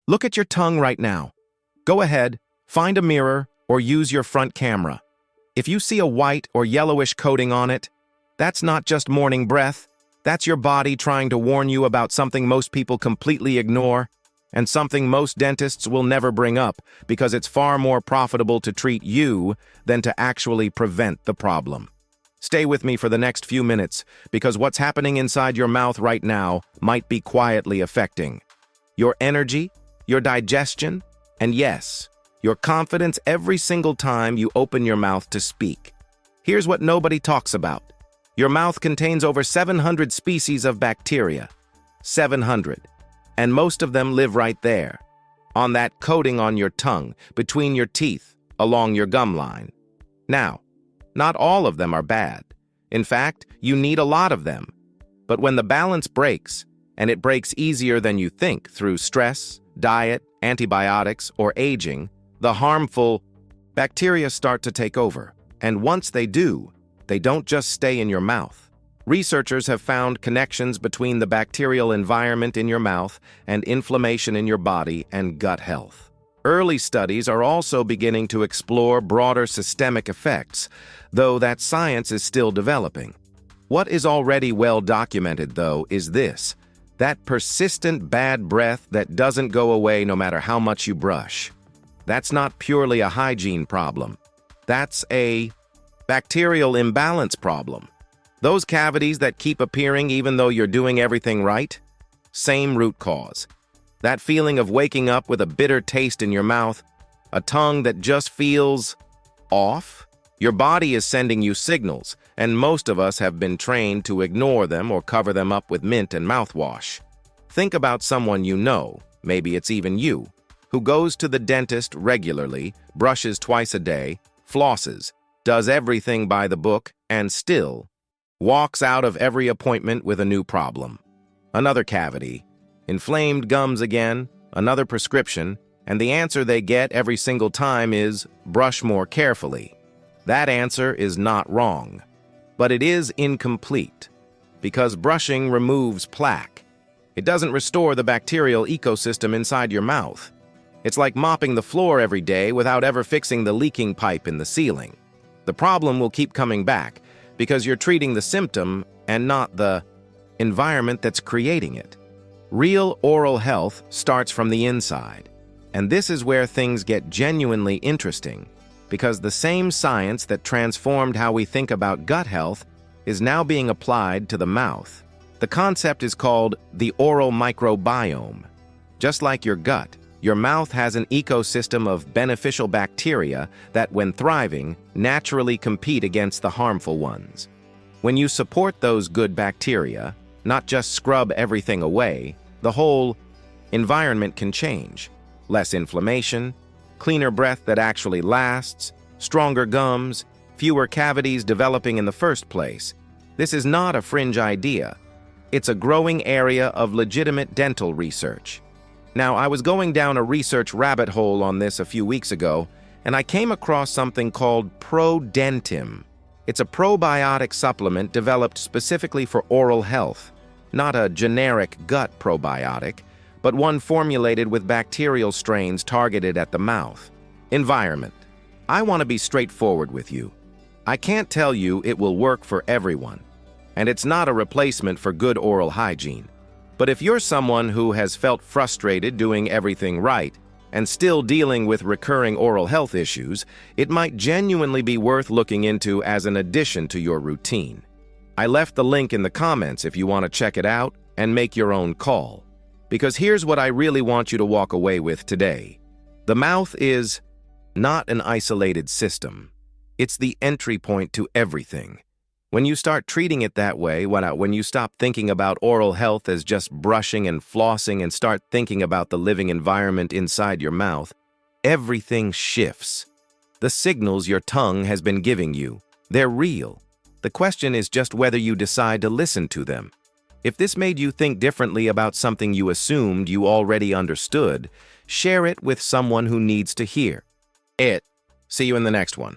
Look at your tongue right now. Go ahead, find a mirror, or use your front camera. If you see a white or yellowish coating on it, that's not just morning breath. That's your body trying to warn you about something most people completely ignore, and something most dentists will never bring up because it's far more profitable to treat you than to actually prevent the problem. Stay with me for the next few minutes because what's happening inside your mouth right now might be quietly affecting your energy, your digestion, and yes, your confidence every single time you open your mouth to speak. Here's what nobody talks about. Your mouth contains over 700 species of bacteria. 700. And most of them live right there, on that coating on your tongue, between your teeth, along your gum line. Now, not all of them are bad. In fact, you need a lot of them. But when the balance breaks, and it breaks easier than you think through stress, diet, antibiotics, or aging, the harmful bacteria start to take over. And once they do, they don't just stay in your mouth. Researchers have found connections between the bacterial environment in your mouth and inflammation in your body and gut health. Early studies are also beginning to explore broader systemic effects, though that science is still developing. What is already well documented, though, is this: that persistent bad breath that doesn't go away no matter how much you brush. That's not purely a hygiene problem. That's a bacterial imbalance problem. Those cavities that keep appearing even though you're doing everything right? Same root cause. That feeling of waking up with a bitter taste in your mouth, a tongue that just feels off? Your body is sending you signals, and most of us have been trained to ignore them or cover them up with mint and mouthwash. Think about someone you know, maybe it's even you, who goes to the dentist regularly, brushes twice a day, flosses, does everything by the book, and still walks out of every appointment with a new problem. Another cavity, inflamed gums again, another prescription, and the answer they get every single time is brush more carefully. That answer is not wrong, but it is incomplete because brushing removes plaque. It doesn't restore the bacterial ecosystem inside your mouth. It's like mopping the floor every day without ever fixing the leaking pipe in the ceiling. The problem will keep coming back because you're treating the symptom and not the environment that's creating it. Real oral health starts from the inside, and this is where things get genuinely interesting because the same science that transformed how we think about gut health is now being applied to the mouth. The concept is called the oral microbiome. Just like your gut, your mouth has an ecosystem of beneficial bacteria that, when thriving, naturally compete against the harmful ones. When you support those good bacteria, not just scrub everything away, the whole environment can change. Less inflammation, cleaner breath that actually lasts, stronger gums, fewer cavities developing in the first place. This is not a fringe idea. It's a growing area of legitimate dental research. Now, I was going down a research rabbit hole on this a few weeks ago, and I came across something called ProDentim. It's a probiotic supplement developed specifically for oral health, not a generic gut probiotic, but one formulated with bacterial strains targeted at the mouth. Environment. I want to be straightforward with you. I can't tell you it will work for everyone, and it's not a replacement for good oral hygiene. But if you're someone who has felt frustrated doing everything right and still dealing with recurring oral health issues, it might genuinely be worth looking into as an addition to your routine. I left the link in the comments if you want to check it out and make your own call. Because here's what I really want you to walk away with today. The mouth is not an isolated system. It's the entry point to everything. When you start treating it that way, when you stop thinking about oral health as just brushing and flossing and start thinking about the living environment inside your mouth, everything shifts. The signals your tongue has been giving you, they're real. The question is just whether you decide to listen to them. If this made you think differently about something you assumed you already understood, share it with someone who needs to hear it. See you in the next one.